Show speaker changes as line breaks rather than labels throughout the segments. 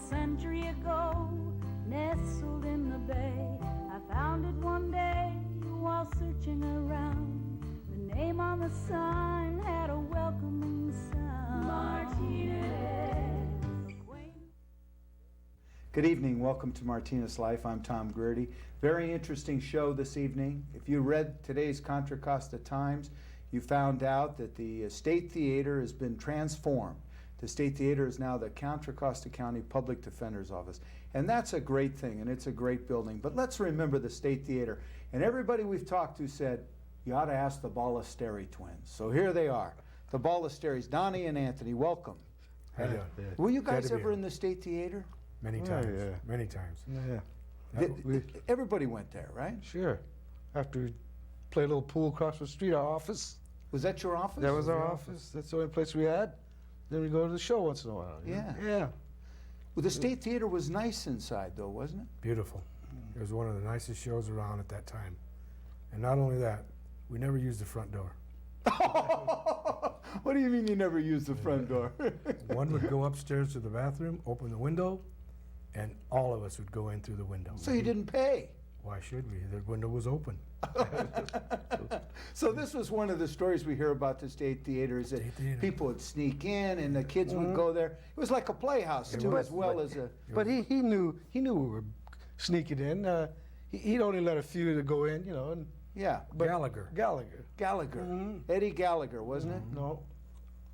century ago, nestled in the bay. I found it one day while searching around. The name on the sign had a welcoming sound. Martinez.
Good evening. Welcome to Martinez Life. I'm Tom Greerty. Very interesting show this evening. If you read today's Contra Costa Times, you found out that the State Theater has been transformed. The State Theater is now the Contra Costa County Public Defender's Office. And that's a great thing, and it's a great building. But let's remember the State Theater. And everybody we've talked to said, you ought to ask the Balestari twins. So here they are, the Balestaris, Donnie and Anthony. Welcome.
How you doing?
Were you guys ever in the State Theater?
Many times, many times.
Yeah.
Everybody went there, right?
Sure. After we played a little pool across the street, our office.
Was that your office?
That was our office. That's the only place we had. Then we go to the show once in a while.
Yeah.
Yeah.
Well, the State Theater was nice inside, though, wasn't it?
Beautiful. It was one of the nicest shows around at that time. And not only that, we never used the front door.
What do you mean you never used the front door?
One would go upstairs to the bathroom, open the window, and all of us would go in through the window.
So you didn't pay?
Why should we? The window was open.
So this was one of the stories we hear about the State Theater, is that people would sneak in and the kids would go there. It was like a playhouse, too, as well as a...
But he knew we were sneaking in. He'd only let a few to go in, you know. And,
yeah.
But Gallagher.
Eddie Gallagher, wasn't it?
No.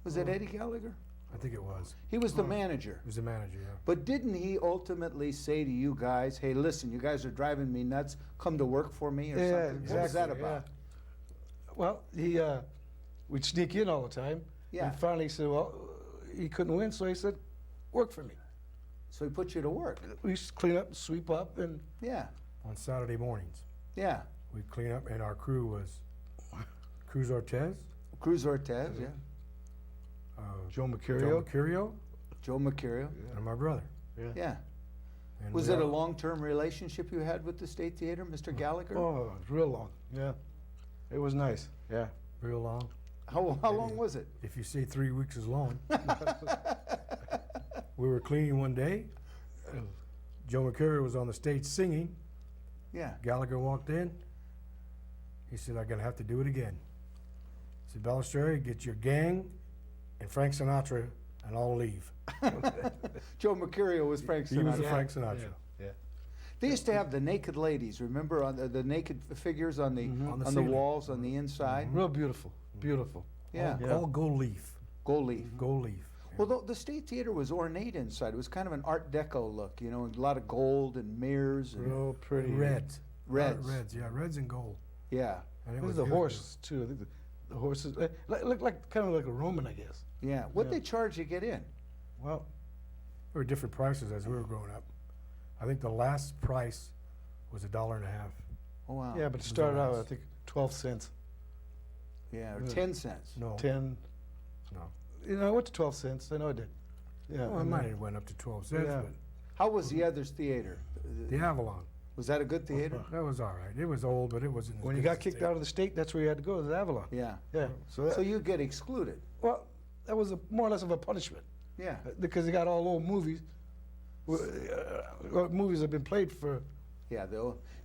Was it Eddie Gallagher?
I think it was.
He was the manager.
He was the manager, yeah.
But didn't he ultimately say to you guys, hey, listen, you guys are driving me nuts, come to work for me or something?
Exactly.
What was that about?
Yeah. Well, we'd sneak in all the time.
Yeah.
And finally he said, well, he couldn't win, so he said, work for me.
So he put you to work?
We used to clean up, sweep up, and...
Yeah.
On Saturday mornings.
Yeah.
We'd clean up, and our crew was Cruz Ortez.
Cruz Ortez, yeah.
Joe Mercurio.
Joe Mercurio.
And my brother.
Yeah.
And
Was it a long-term relationship you had with the State Theater, Mr. Gallagher?
Oh, it was real long, yeah. It was nice, yeah.
Real long.
How long was it?
If you say 3 weeks is long. We were cleaning one day. Joe Mercurio was on the stage singing.
Yeah.
Gallagher walked in. He said, I'm going to have to do it again. He said, Balestari, get your gang and Frank Sinatra, and I'll leave.
Joe Mercurio was Frank Sinatra.
He was the Frank Sinatra.
Yeah.
They used to have the naked ladies, remember, on the naked figures on the on the walls on the inside.
Real beautiful, beautiful.
Yeah.
All gold leaf.
Gold leaf.
Gold leaf.
Well, the State Theater was ornate inside. It was kind of an Art Deco look, you know, a lot of gold and mirrors. And
real pretty.
Reds.
Reds.
Reds, yeah, reds and gold.
Yeah.
And
it was the horses, too. I think the horses looked like kind of like a Roman, I guess.
Yeah. What'd they charge to get in?
Well, there were different prices as we were growing up. I think the last price was $1.50.
Oh, wow.
Yeah, but it started out, I think, 12 cents.
Yeah, or 10 cents.
No.
10.
No.
You know, I went to 12 cents. I know I did. Yeah.
Well, it might have went up to 12 cents,
Yeah.
but
How was the other theater?
the Avalon.
Was that a good theater?
That was all right. It was old, but it wasn't.
When you got kicked out of the state, that's where you had to go, to the Avalon.
Yeah.
Yeah.
So you get excluded.
Well, that was more or less of a punishment.
Yeah.
Because they got all old movies. Movies have been played for.
Yeah.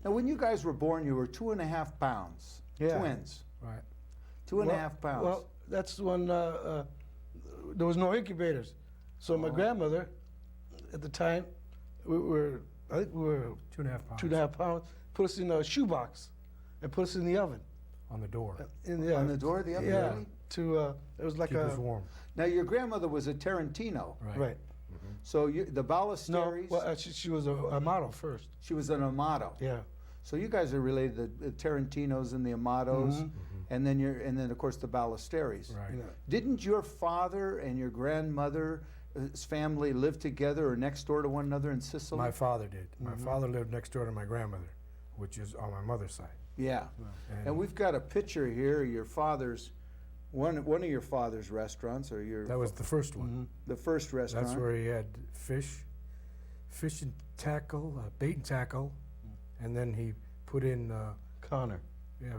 Now, when you guys were born, you were 2.5 pounds.
Yeah.
Twins.
Right.
2.5 pounds.
Well, that's when there was no incubators. So my grandmother, at the time, I think we were
2.5 pounds.
2.5 pounds. Put us in a shoebox and put us in the oven.
On the door.
On the door of the oven?
Yeah.
Really?
It was like
Keep us warm.
Now, your grandmother was a Tarantino.
Right.
So the Balestaris.
No, well, she was a model first.
She was an Amato.
Yeah.
So you guys are related to the Tarantinos and the Amatos, and then of course the Balestaris.
Right.
You know,
Didn't your father and your grandmother's family live together or next door to one another in Sicily?
My father did. My father lived next door to my grandmother, which is on my mother's side.
Yeah. And we've got a picture here of your father's, one of your father's restaurants, or your...
That was the first one.
The first restaurant.
That's where he had fish and tackle, bait and tackle, and then he put in
Connor.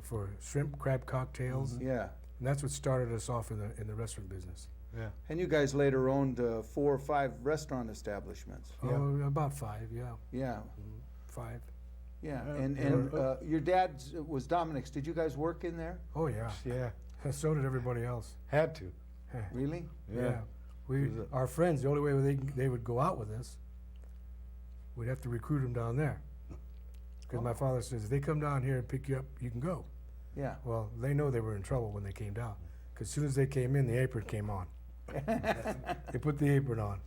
for shrimp crab cocktails.
Yeah.
And that's what started us off in the restaurant business.
Yeah.
And you guys later owned 4 or 5 restaurant establishments.
Oh, about 5, yeah.
Yeah,
5.
yeah. And your dad was Dominic's. Did you guys work in there?
Oh, yeah.
Yeah.
So did everybody else.
Had to.
Really?
Yeah. Our friends, the only way they would go out with us, we'd have to recruit them down there. Because my father says, if they come down here and pick you up, you can go.
Yeah.
Well, they know they were in trouble when they came down. Because as soon as they came in, the apron came on. They put the apron on.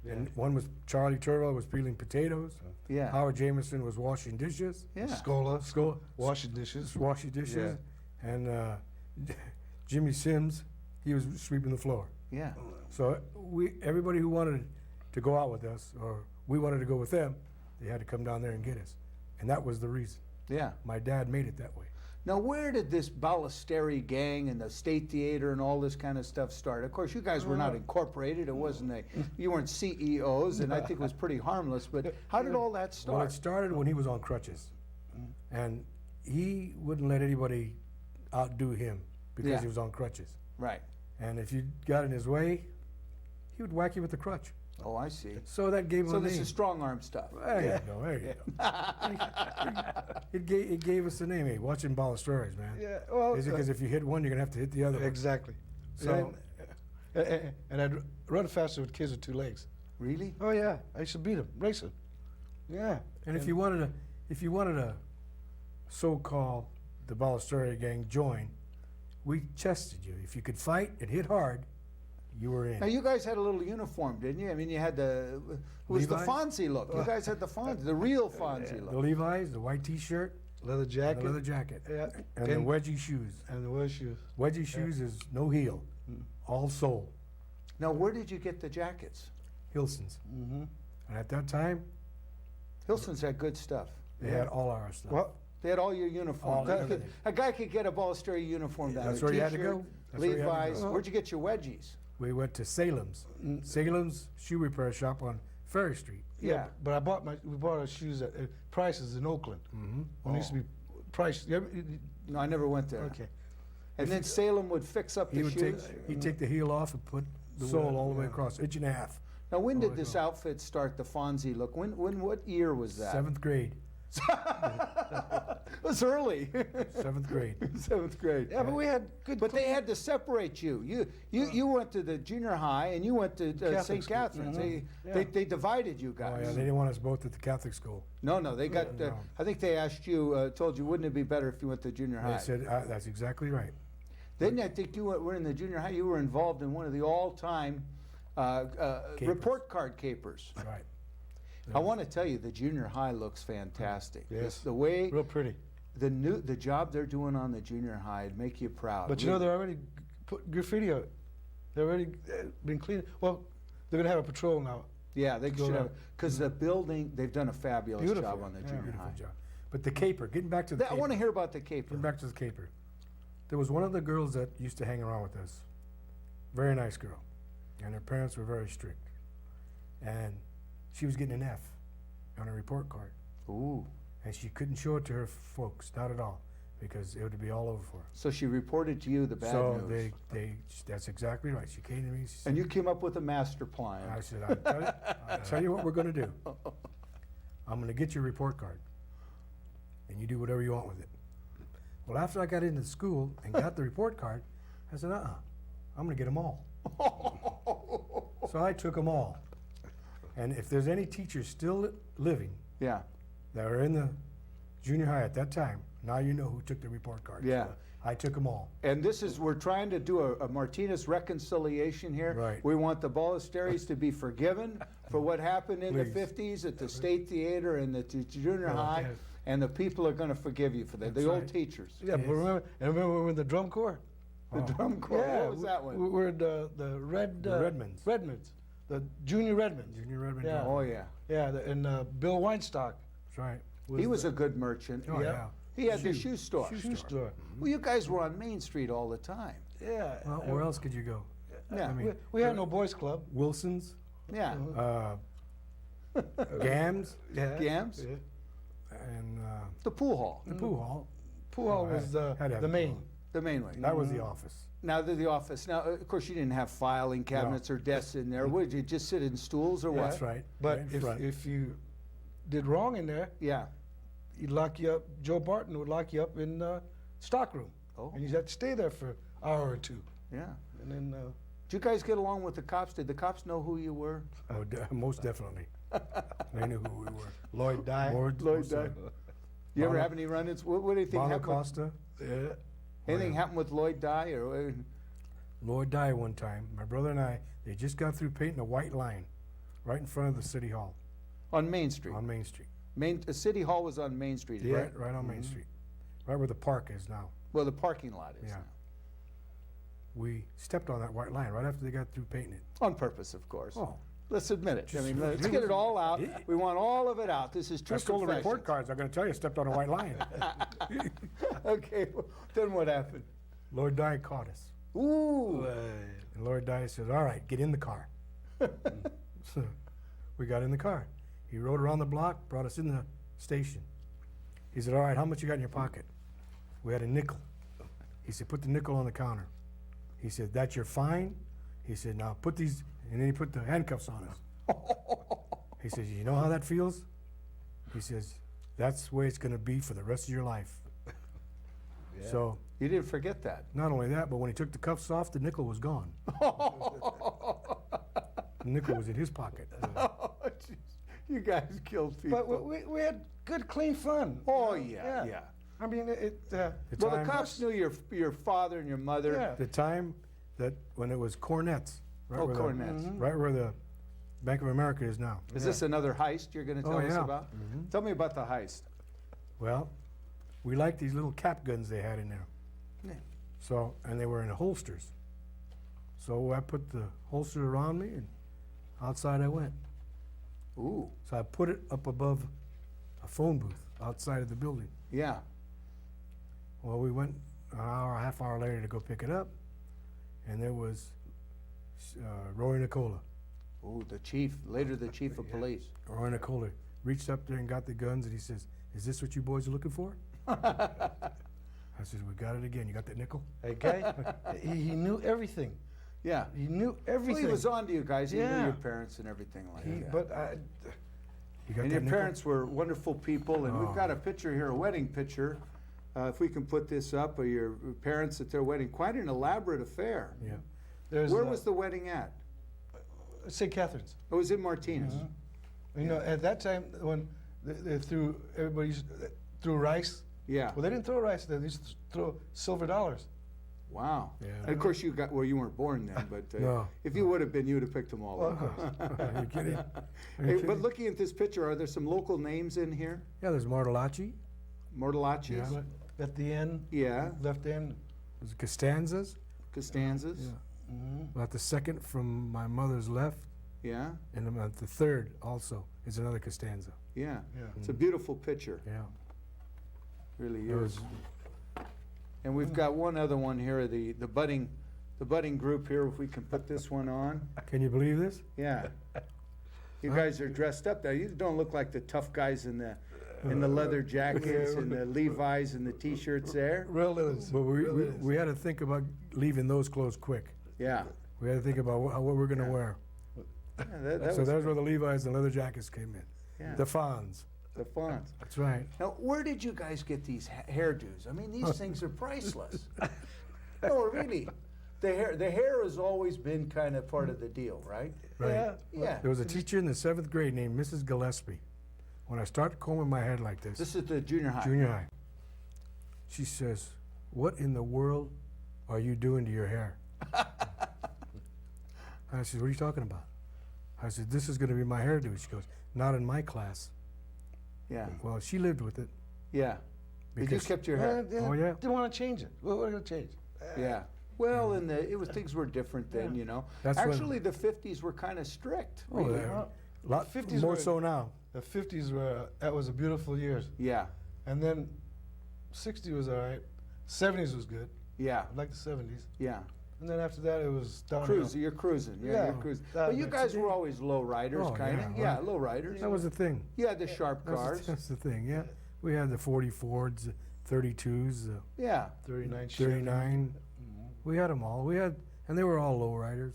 And one was Charlie Turvell was peeling potatoes.
Yeah.
Howard Jameson was washing dishes.
Yeah.
Scola. Washing dishes.
Washing dishes. And Jimmy Sims, he was sweeping the floor.
Yeah.
So everybody who wanted to go out with us, or we wanted to go with them, they had to come down there and get us. And that was the reason.
Yeah.
My dad made it that way.
Now, where did this Balestari gang and the State Theater and all this kind of stuff start? Of course, you guys were not incorporated. It wasn't you weren't CEOs, and I think it was pretty harmless. But how did all that start?
Well, it started when he was on crutches. And he wouldn't let anybody outdo him because he was on crutches.
Right.
And if you got in his way, he would whack you with the crutch.
Oh, I see.
So that gave him
So
a
this
name.
is strong arm stuff.
There you go. There you go. It gave us the name. Hey, watching Balestari's, man.
Yeah. Well.
Is it because if you hit one, you're gonna have to hit the other one?
Exactly.
So,
And I'd run faster with kids with 2 legs.
Really?
Oh yeah, I used to beat them, race them. Yeah.
and if you wanted a so-called the Balestari gang join, we tested you. If you could fight and hit hard, you were in.
Now, you guys had a little uniform, didn't you? I mean, you had it was the
Levi's?
Fonzie look. You guys had the Fonzie, the real Fonzie
The
look.
Levi's, the white T-shirt,
Leather
and
jacket.
the leather jacket,
Yeah.
and the wedgie shoes.
And the wedge shoes.
Wedgie shoes is no heel, all sole.
Now, where did you get the jackets?
Hilson's.
Mm-hmm.
And at that time,
Hilson's had good stuff.
they had all our stuff.
Well,
They had all your uniforms.
All everything.
A guy could get a Balestari uniform down
That's
there.
where you had to
T-shirt,
go. That's where you had to
Levi's.
go.
Where'd you get your wedgies?
We went to Salem's. Salem's shoe repair shop on Ferry Street.
Yeah.
But we bought our shoes at Price's in Oakland.
Mm-hmm.
When it used to be Price.
No, I never went there.
Okay.
And then Salem would fix up
He
the
would
shoes.
he'd take the heel off and put the sole all the way across, 1.5 inches.
Now, when
Oh,
did
I
this
know.
outfit start, the Fonzie look? What year was that?
7th grade.
It was early.
7th grade.
7th grade.
Yeah, but we had good.
But they had to separate you. You went to the junior high and you went to
Catholic
St.
school.
Catherine's.
Mhm.
They divided you
Oh,
guys.
yeah, they didn't want us both at the Catholic school.
No, they got.
No.
I think they asked you, told you, wouldn't it be better if you went to junior high?
They said, that's exactly right.
Then I think you were in the junior high. You were involved in one of the all-time report card capers.
Right.
I want to tell you, the junior high looks fantastic.
Yes.
The way
real pretty.
the job they're doing on the junior high would make you proud.
But you know, they're already put graffiti out. They're already been cleaned. Well, they're gonna have a patrol now.
Yeah, they
go
should
down.
have, because the building, they've done a fabulous
Beautiful.
job on the
Yeah,
junior
Beautiful
high.
job. But the caper, getting back to the
I
caper.
want to hear about the caper.
Getting back to the caper. There was one of the girls that used to hang around with us. Very nice girl. And her parents were very strict. And she was getting an F on her report card.
Ooh.
And she couldn't show it to her folks, not at all, because it would be all over for her.
So she reported to you the bad
So
news.
that's exactly right. She came to me, she said,
And you came up with a master plan.
I said, I'll tell you what we're gonna do. I'm gonna get your report card, and you do whatever you want with it. Well, after I got into school and got the report card, I said, I'm gonna get them all. So I took them all. And if there's any teachers still living
Yeah.
that are in the junior high at that time, now you know who took the report card.
Yeah.
I took them all.
And we're trying to do a Martinez reconciliation here.
Right.
We want the Balestaris to be forgiven for what happened in the
Please.
50s at the State Theater and the junior
Oh,
high.
yes.
And the people are going to forgive you for that.
That's
The old
right.
teachers.
Yeah, but
Yes.
remember we were in the drum corps.
The drum corps. What was that one?
We were the Red.
The Redmonds.
Redmonds. The Junior Redmonds.
Junior Redmond.
Yeah.
Oh, yeah.
Yeah, and Bill Weinstock.
That's right.
He was a good merchant.
Oh, yeah.
He had the shoe store.
Shoe store.
Well, you guys were on Main Street all the time.
Yeah.
Well, where else could you go?
Yeah.
I mean,
We had no boys club.
Wilson's,
Yeah.
Gams,
Yeah.
Gams?
Yeah.
and
The pool hall.
the pool hall.
Pool hall
Oh,
was
had to have
the
a
main.
pool.
The main wing.
That was the office.
Now the office. Now, of course, you didn't have filing cabinets or desks in there. Would you just sit in stools or what?
That's right.
But
right in front.
if you did wrong in there,
Yeah.
he'd lock you up. Joe Barton would lock you up in stockroom.
Oh.
And you'd have to stay there for an hour or two.
Yeah.
And then
Did you guys get along with the cops? Did the cops know who you were?
Oh, most definitely. They knew who we were.
Lloyd Dye.
Lloyd
most
Dye.
definitely.
You ever
Mono-
have any run-ins? What do you think
Mono
happened?
Costa.
Yeah.
Anything happened with Lloyd Dye or?
Lloyd Dye one time. My brother and I, they just got through painting a white line right in front of the city hall
On Main Street.
on Main Street.
City Hall was on Main Street. is
Right, right on Main Street. Right where the park is now.
Well, the parking lot is
Yeah.
now.
We stepped on that white line right after they got through painting it.
On purpose, of course.
Oh.
Let's admit it. I
Just-
mean, let's get it all out.
Yeah.
We want all of it out. This is true
I stole the report
confessions.
cards. I'm going to tell you, I stepped on a white line.
Okay, well, then what happened?
Lloyd Dye caught us.
Ooh.
And Lloyd Dye says, all right, get in the car. So we got in the car. He rode around the block, brought us in the station. He said, all right, how much you got in your pocket? We had a nickel. He said, put the nickel on the counter. He said, that's your fine? He said, now put these, and then he put the handcuffs on us. He says, you know how that feels? He says, that's the way it's going to be for the rest of your life. So
You didn't forget that.
not only that, but when he took the cuffs off, the nickel was gone. The nickel was in his pocket.
Oh, jeez. You guys killed people.
But we had good, clean fun.
Oh, yeah.
I mean,
The
Well, the
time-
cops knew your father and your mother.
Yeah.
The time that when it was Cornets. Right
Oh,
where
Cornets.
right where the Bank of America is now.
Is this another heist you're going to tell
Oh,
us
yeah.
about? Tell me about the heist.
Well, we liked these little cap guns they had in there.
Yeah.
So, and they were in holsters. So I put the holster around me and outside I went.
Ooh,
So I put it up above a phone booth outside of the building.
yeah.
Well, we went an hour, a half hour later to go pick it up, and there was Roy Nicola.
Ooh, the chief, later the chief of police.
Roy Nicola reached up there and got the guns, and he says, "Is this what you boys are looking for?" I said, "We got it again. You got that nickel?"
Hey, guy, he knew everything.
Yeah.
He knew
Well,
everything.
he was on to you guys. He knew
Yeah.
your parents and everything like that.
But
You got
And
that
your
nickel?
parents were wonderful people, and
Oh.
we've got a picture here, a wedding picture. If we can put this up, of your parents at their wedding. Quite an elaborate affair.
Yeah.
there's
Where was the wedding at?
St. Catherine's?
It was in Martinez.
You know, at that time when they threw threw rice.
Yeah.
Well, they didn't throw rice. They used to throw silver dollars.
Wow.
Yeah.
And of course, you weren't born then, but
No.
if you would have been, you would have picked them all
Well,
up.
of
Are you kidding? Are you
Hey,
kidding?
but looking at this picture, are there some local names in here?
Yeah, there's Martellacci,
Mortallacci's?
Yeah.
At the end,
Yeah.
left end.
there's Costanzas,
Costanzas?
about the second from my mother's left,
Yeah.
and about the third also is another Costanza.
Yeah.
Yeah.
It's a beautiful picture.
Yeah.
Really
There
is.
was-
And we've got one other one here, the budding group here, if we can put this one on.
Can you believe this?
Yeah. You guys are dressed up there. You don't look like the tough guys in the leather jackets and the Levi's and the t-shirts there.
Real is.
But we had to think about leaving those clothes quick.
Yeah.
We had to think about what we're going to wear.
Yeah, that
So
was
that's where the Levi's and leather jackets came in.
Yeah.
The Fonz.
the fonts.
That's right.
Now, where did you guys get these hairdos? I mean, these things are priceless. No, really. The hair has always been kind of part of the deal, right?
Right.
Yeah.
Yeah.
There was a teacher in the 7th grade named Mrs. Gillespie. When I started combing my head like this,
This is the junior high.
junior high, she says, "What in the world are you doing to your hair?" I said, "What are you talking about?" I said, "This is going to be my hairdo." She goes, "Not in my class."
Yeah.
Well, she lived with it.
Yeah. But you
Because-
kept your hair.
Oh, yeah.
Didn't want to change it. What are we going to change?
Yeah. Well, and things were different then, you know.
That's when-
Actually, the 50s were kind of strict.
Oh,
really.
yeah. Lot
50s
more
were-
so now.
The 50s were, that was a beautiful years.
Yeah.
And then 60 was all right. 70s was good.
Yeah.
I like the 70s.
Yeah.
And then after that, it was downhill.
Cruising. You're cruising. Yeah,
Yeah.
you're cruising.
That
But you
makes
guys
it-
were always low riders,
Oh,
kind of.
yeah,
Yeah,
right.
low riders.
That was the thing.
You had the sharp
That's
cars.
that's the thing, yeah. We had the 40 Fords, 32s,
Yeah.
39 Chevy.
39. We had them all. And they were all lowriders.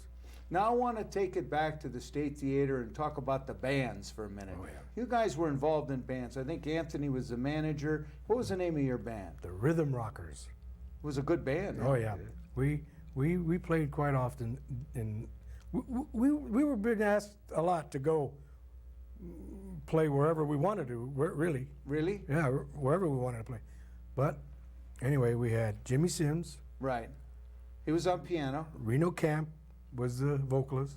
Now I want to take it back to the State Theater and talk about the bands for a minute.
Oh, yeah.
You guys were involved in bands. I think Anthony was the manager. What was the name of your band?
The Rhythm Rockers.
It was a good band.
Oh yeah, we played quite often, and we were being asked a lot to go play wherever we wanted to. Really,
Really?
yeah, wherever we wanted to play. But anyway, we had Jimmy Sims,
Right. He was on piano.
Reno Camp was the vocalist,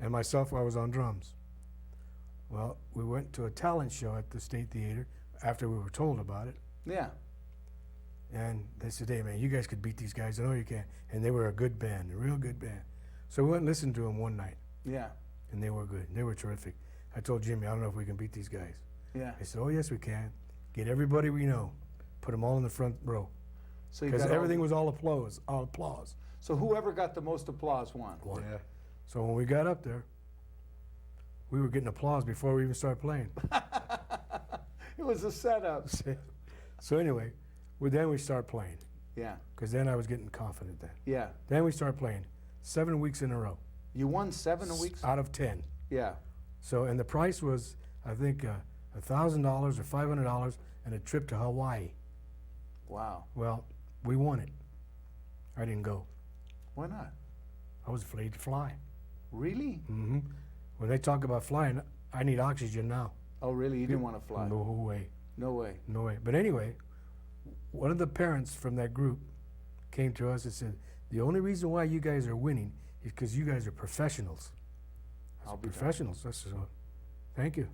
and myself, I was on drums. Well, we went to a talent show at the State Theater after we were told about it.
Yeah.
And they said, hey, man, you guys could beat these guys. I know you can. And they were a good band, a real good band. So we went and listened to them one night,
Yeah.
and they were good. They were terrific. I told Jimmy, I don't know if we can beat these guys.
Yeah.
He said, oh, yes, we can. Get everybody we know. Put them all in the front row.
So you
Because
got all
everything
the-
was all applause, all applause.
So whoever got the most applause won.
Yeah.
So when we got up there, we were getting applause before we even started playing.
It was a setup.
So anyway, then we started playing,
Yeah.
because then I was getting confident then.
Yeah.
Then we started playing 7 weeks in a row,
You won 7 weeks?
out of 10.
Yeah.
So, and the price was, I think, $1,000 or $500 and a trip to Hawaii.
Wow.
Well, we won it. I didn't go.
Why not?
I was afraid to fly.
Really?
Hmm When they talk about flying, I need oxygen now.
Oh, really? You didn't want to fly?
No way.
No way.
No way. But anyway, one of the parents from that group came to us and said, the only reason why you guys are winning is because you guys are professionals. I
I'll
said,
be
professionals. I said, "Oh, thank you."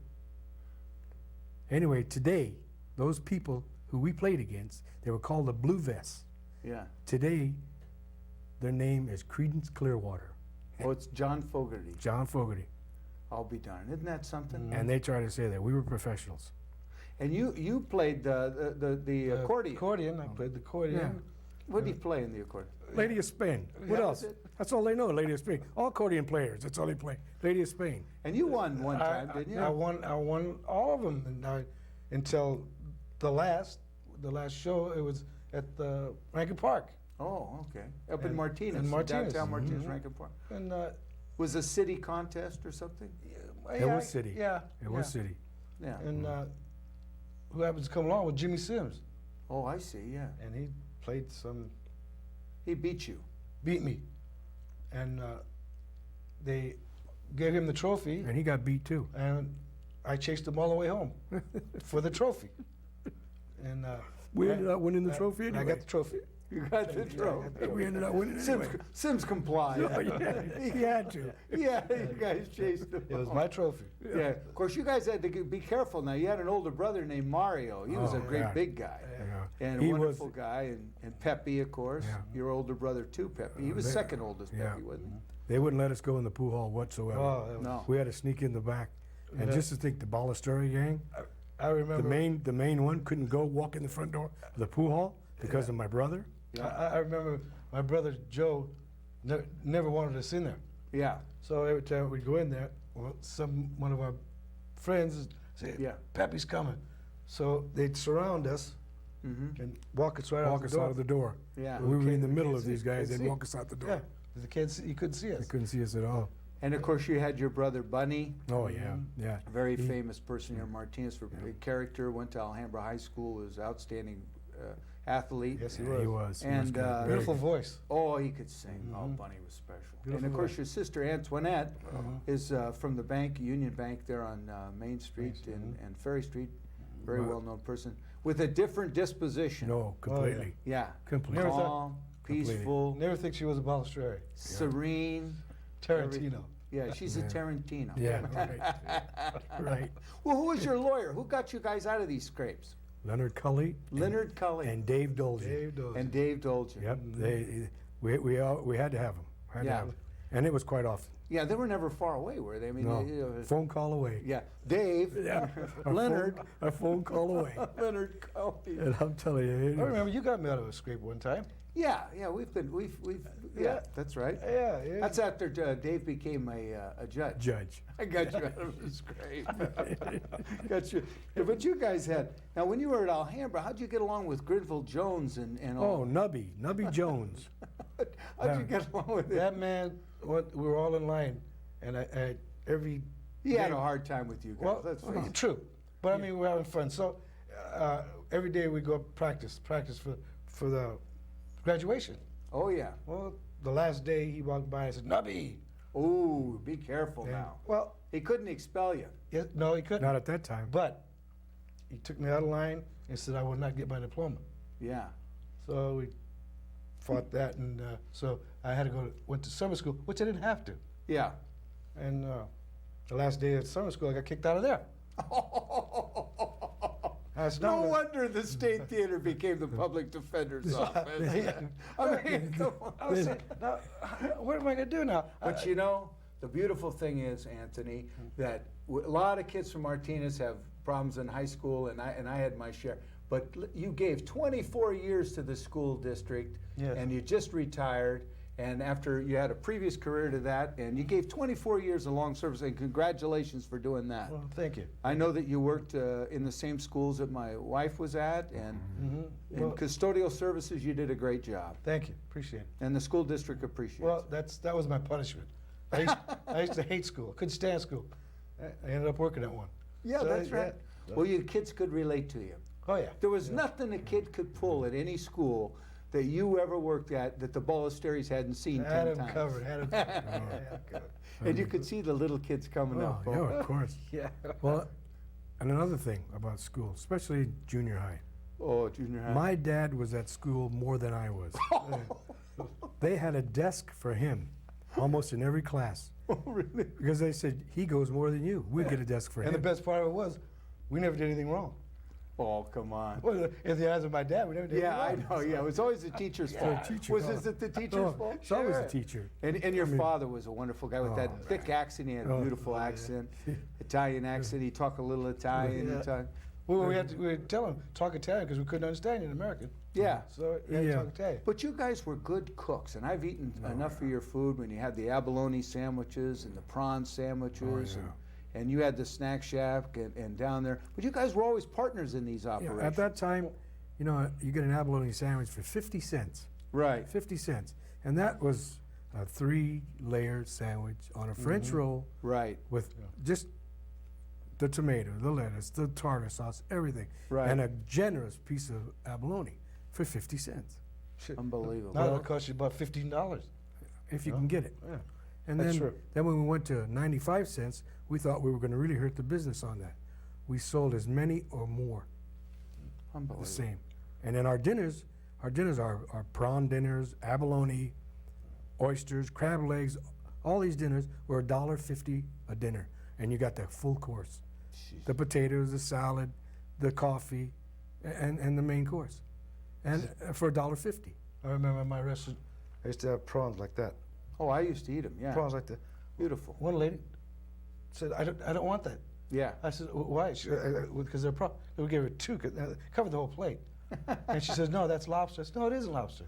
Anyway, today, those people who we played against, they were called the Blue Vests.
Yeah.
Today, their name is Creedence Clearwater.
Oh, it's John Fogerty.
John Fogerty.
I'll be darned. Isn't that something?
And they try to say that we were professionals.
And you played the accordion.
Accordion. I played the accordion.
Yeah.
What did he play in the accordion?
Lady of Spain. What
That
else?
was it?
That's all they know, Lady of Spain. All accordion players, that's all they play. Lady of Spain.
And you won one time, didn't you?
I won all of them, and until the last show. It was at the Rankin Park,
Oh, okay. Up in
And-
Martinez,
in Martinez.
downtown Martinez,
Mhm.
Rankin Park.
and
Was a city contest or something?
It was city.
Yeah,
It was city.
Yeah.
And who happens to come along with Jimmy Sims,
Oh, I see. Yeah.
and he played some,
He beat you.
beat me, and they gave him the trophy,
And he got beat too.
and I chased him all the way home for the trophy, and
We ended up winning the trophy
and I
anyway.
got the trophy.
You got the
Yeah, I
trophy.
got the
We ended up winning anyway.
Sims complied.
Oh, yeah, he had to.
Yeah, you guys chased him.
It was my trophy.
Yeah. Of course, you guys had to be careful now. You had an older brother named Mario. He was
Oh,
a great
yeah.
big guy.
Yeah.
And a
He
wonderful
was,
guy. And Pepe, of course.
Yeah.
Your older brother, too, Pepe. He was
They-
second oldest,
yeah.
Pepe, wasn't
they wouldn't let us go in the pool hall whatsoever.
Oh, that
he?
was-
No.
We had to sneak in the back. And
Yeah.
just to think the Balestari gang,
I remember.
the main one couldn't go walk in the front door of the pool hall because of my brother.
Yeah.
I remember my brother Joe never wanted us in there.
Yeah.
So every time we'd go in there, well, one of our friends say,
Yeah.
Pepe's coming. So they'd surround us
Mm-hmm.
and walk us right
Walk
out the
us
door.
out of the door.
Yeah.
We were in the
We
middle
can't
of
see-
these guys.
can't
They'd
see.
walk us out the door.
Yeah, 'cause the kids, you couldn't see
They
us.
couldn't see us at all.
And of course, you had your brother Bunny,
Oh, yeah, yeah.
a very
He-
famous person here in Martinez for a character. Went to Alhambra High School. Was an outstanding athlete.
Yes, he
Yeah,
was.
he was. He
And,
was good.
uh,
Very
Beautiful
good.
voice.
Oh, he could sing. Oh,
Mhm.
Bunny was special. and
Beautiful
of course,
voice.
your sister Antoinette
Uh-huh.
is from the bank, Union Bank, there on Main Street
Street,
and Ferry Street. Very
Well-
well-known person with a different disposition.
No, completely.
Yeah.
Completely.
Never thought-
Calm,
Completely.
peaceful,
Never think she was a Balestari.
serene.
Tarantino.
Yeah, she's a
Yeah.
Tarantino.
Yeah, right. Right.
Well, who was your lawyer? Who got you guys out of these scrapes?
Leonard Cully
Leonard Cully
and Dave Dolgen.
Dave Dozy.
and Dave Dolgen.
Yep, we had to have them. Had to
Yeah.
have 'em. And it was quite often.
Yeah, they were never far away, were they? I mean,
No, phone call away.
yeah, Dave,
Yeah,
Leonard,
a phone call away.
Leonard County.
And I'm telling you, it
I
was-
remember you got me out of a scrape one time.
Yeah, we've yeah,
Yeah.
that's right.
Yeah, yeah.
That's after Dave became a judge.
judge.
I got you out of the scrape. Got you. Yeah, but you guys had, now when you were at Alhambra, how'd you get along with Gridville Jones and all?
Oh, Nubby Jones.
How'd you get along with him?
That man, we were all in line, and I every
He had
day-
a hard time with you guys.
Well,
Let's face it.
true, but I mean we're having fun. So every day we go practice for the graduation.
Oh yeah.
Well, the last day he walked by and said, "Nubby."
Ooh, be careful
And-
now.
Well,
He couldn't expel you.
no, he couldn't.
Not at that time.
But he took me out of line and said I would not get my diploma.
Yeah.
So we fought that, and so I had to went to summer school, which I didn't have to.
Yeah.
And the last day of summer school, I got kicked out of there. I said,
No
"No,
wonder the State Theater became the public defender's office. I mean, come on.
I was saying, now, what am I going to do now?
But you know, the beautiful thing is, Anthony, that a lot of kids from Martinez have problems in high school, and I had my share. But you gave 24 years to the school district,
Yes.
and you just retired. And after you had a previous career to that, and you gave 24 years of long service, and congratulations for doing that.
Well, thank you.
I know that you worked in the same schools that my wife was at, and in
Well,
custodial services, you did a great job,
thank you. Appreciate it.
and the school district appreciates
Well,
it.
that was my punishment. I used to hate school. Couldn't stand school. I ended up working at one.
Yeah,
So,
that's right. Well, your kids could relate to you.
Oh, yeah.
There was nothing a kid could pull at any school that you ever worked at that the Ballestaris hadn't seen 10
Had him
times.
covered. Had him covered. Yeah, yeah, covered.
And you could see the little kids coming
Oh,
up.
yeah, of course.
Yeah.
Well, and another thing about school, especially junior high.
Oh, junior high.
My dad was at school more than I was. They had a desk for him almost in every class
Oh, really?
because they said, he goes more than you. We'll get a desk for
And
him.
the best part of it was, we never did anything wrong.
Oh, come on.
Well, in the eyes of my dad, we never did
Yeah, I
anything wrong.
know. Yeah, it was always the teacher's fault.
teacher
Was
fault.
it the teacher's
Oh,
fault?
it's always
Sure.
a teacher.
And your father was a wonderful guy with that
Oh.
thick accent. He had a
Oh.
beautiful accent, Italian accent. He talked a little Italian.
Yeah.
Italian.
Well, we would tell him, talk Italian, because we couldn't understand you in American.
Yeah.
So we had to
Yeah.
talk Italian.
But you guys were good cooks, and I've eaten enough of your food when you had the abalone sandwiches and the prawn sandwiches, and you had the snack shack and down there. But you guys were always partners in these
Yeah,
operations.
at that time, you know, you get an abalone sandwich for 50 cents.
Right.
50 cents. And that was a 3-layer sandwich on a French roll
Right.
with just the tomato, the lettuce, the tartar sauce, everything.
Right.
And a generous piece of abalone for 50 cents,
Unbelievable.
Now it'll cost you about $15.
if you can get it.
Yeah.
And
That's
then,
true.
then when we went to 95 cents, we thought we were going to really hurt the business on that. We sold as many or more, the
Unbelievable.
same. And then our dinners are prawn dinners, abalone, oysters, crab legs. All these dinners were $1.50 a dinner, and you got the full course.
Jeez.
The potatoes, the salad, the coffee, and the main course. And for $1.50.
I remember in my restaurant, I used to have prawns like that.
Oh, I used to eat them. Yeah.
Prawns like that.
Beautiful.
One lady said, I don't want that.
Yeah.
I said, why? Because they're prawns. We gave her 2, covered the whole plate. And she says, no, that's lobster. I said, no, it isn't lobster.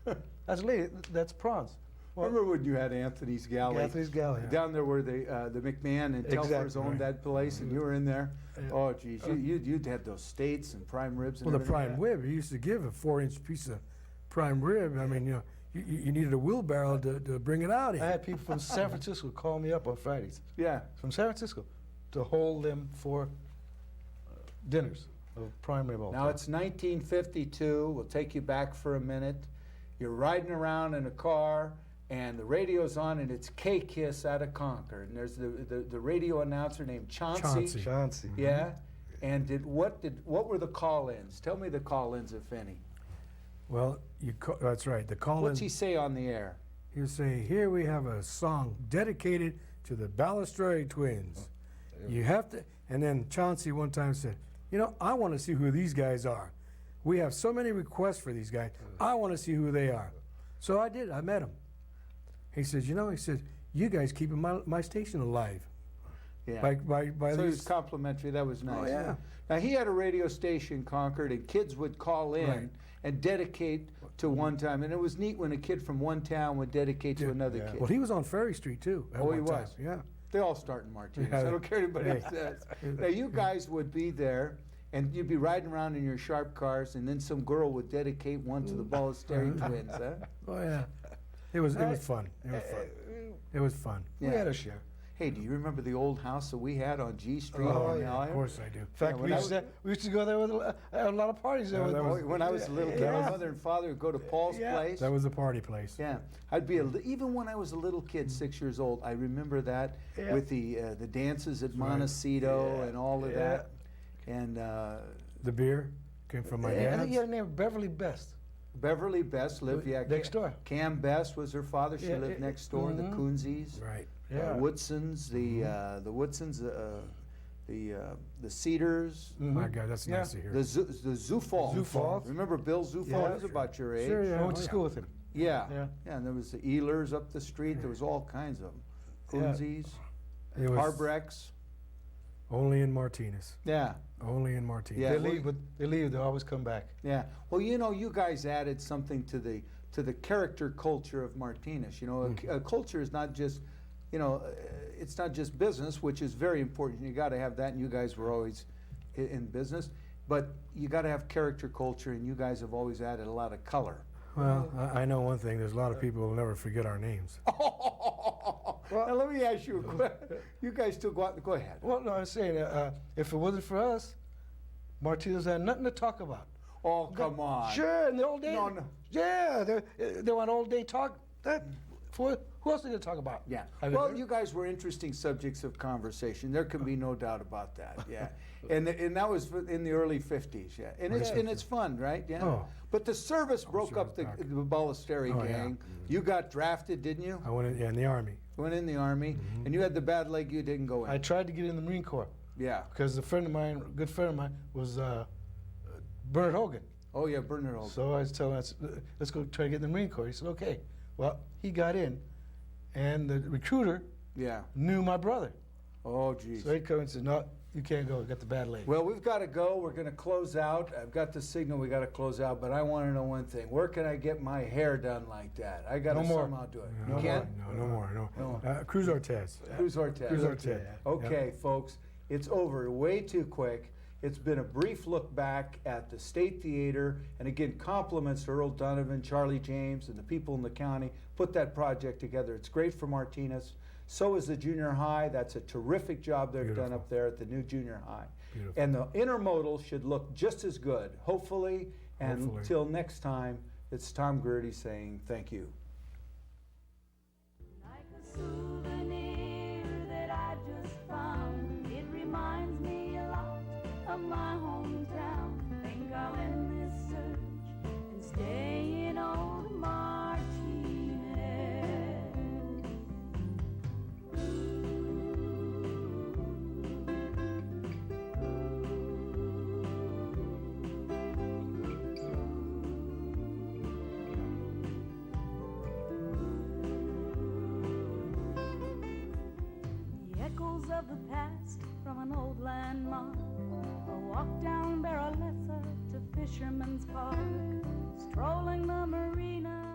I said, lady, that's prawns. Well,
Remember when you had Anthony's Galley?
Anthony's Galley.
Down there where the McMahon and Telfers
Exactly,
owned
right.
that place, and you were in there.
Yeah.
Oh, geez, you'd had those steaks and prime ribs and
Well, the
everything.
prime rib, he used to give a 4-inch piece of prime rib. I mean, you know, you needed a wheelbarrow to bring it out in.
I had people from San Francisco call me up on Fridays,
Yeah.
from San Francisco, to hold them for dinners of prime rib all the
Now
time.
it's 1952. We'll take you back for a minute. You're riding around in a car, and the radio's on, and it's K-Kiss out of Concord. And there's the radio announcer named Chauncey.
Chauncey.
Yeah. And what were the call-ins? Tell me the call-ins, if any.
Well, that's right. The call-in,
What's he say on the air?
he'll say, here we have a song dedicated to the Balestari twins. You have to, and then Chauncey one time said, you know, I want to see who these guys are. We have so many requests for these guys. I want to see who they are. So I did. I met them. He says, you know, he said, you guys keeping my station alive.
Yeah.
By
So he was
these.
complimentary. That was nice.
Oh, yeah.
Now he had a radio station in Concord, and kids would call in
Right.
and dedicate to one time, and it was neat when a kid from one town would dedicate to another kid.
Well, he was on Ferry Street too. At
Oh, he
one time.
was?
Yeah.
They all start in Martinez.
Yeah.
I don't care what anybody
Hey.
says. Now you guys would be there, and you'd be riding around in your sharp cars, and then some girl would dedicate one to the Balestari twins, huh?
Oh yeah. It was fun. It was fun. It was fun.
We had a share.
Hey, do you remember the old house that we had on G Street?
Oh,
in
yeah.
Allier?
Of course I do.
In fact,
when
we used to go there with a lot of parties there.
Yeah,
with
that was-
When I was a little kid, my mother and father would go to Paul's
Yeah.
place.
That was the party place.
Yeah, I'd be even when I was a little kid, 6 years old. I remember that
Yeah.
with the dances at
right.
Montecito
Yeah.
and all of
Yeah.
that, and
The beer came from my
I
dad's.
think he had a name, Beverly Best.
Beverly Best lived
Next door.
Cam Best was her father. She
Yeah,
lived
yeah,
next door. The
mhm.
Coonsies,
Right.
Yeah.
Woodsons, the Woodsons, the Cedars,
My God, that's
Yeah.
nice to hear.
the Zufall.
Zufall.
Remember Bill Zufall?
Yeah.
He was about your age.
Sure, yeah.
I went to
Oh, yeah.
school with him.
Yeah.
Yeah.
And there was the Ehlers up the street. There was all kinds of them.
Yeah.
Coonsies,
It was
Harbrecks.
only in Martinez.
Yeah.
Only in Martinez.
Yeah.
They leave, but they leave. They always come back.
Yeah. Well, you know, you guys added something to the character culture of Martinez. You know, a culture is not just, you know, it's not just business, which is very important. You got to have that, and you guys were always in business. But you got to have character culture, and you guys have always added a lot of color.
Well, I know one thing. There's a lot of people who will never forget our names.
Now let me ask you a question. You guys still go ahead.
Well, no, I'm saying if it wasn't for us, Martinez had nothing to talk about.
Oh, come on.
Sure, in the old days.
No.
Yeah, they want all day talk. Who else did they talk about?
Yeah.
Have you
Well,
heard?
you guys were interesting subjects of conversation. There can be no doubt about that. Yeah. And that was in the early 50s. Yeah. And it's fun, right? Yeah.
Oh.
But the service broke
sure
up the
it's
Balestari
Oh, yeah.
gang. You got drafted, didn't you?
I went in the Army.
Went in the Army, and you had the bad leg. You didn't go in.
I tried to get in the Marine Corps
Yeah.
because a friend of mine, a good friend of mine, was Bernard Hogan.
Oh yeah, Bernard Hogan.
So I was telling him, let's go try to get in the Marine Corps. He said, okay. Well, he got in, and the recruiter
Yeah.
knew my brother.
Oh geez.
So he'd come and said, no, you can't go. You got the bad leg.
Well, we've got to go. We're going to close out. I've got the signal. We got to close out. But I want to know one thing. Where can I get my hair done like that? I got to
No more.
somehow do it.
No,
You can't?
no more.
No.
Cruz Ortez.
Cruz Ortez.
Cruz Ortez.
Okay, folks, it's over way too quick. It's been a brief look back at the State Theater, and again, compliments to Earl Donovan, Charlie James, and the people in the county put that project together. It's great for Martinez. So is the junior high. That's a terrific job they've done
Beautiful.
up there at the new junior high.
Beautiful.
And the intermodal should look just as good, hopefully. And
Hopefully.
until next time, it's Tom Greerty saying thank you.
Like a souvenir that I just found, it reminds me a lot of my hometown. Think I'll end this search and stay in old Martinez. The echoes of the past from an old landmark, a walk down Baralessa to Fisherman's Park, strolling the marina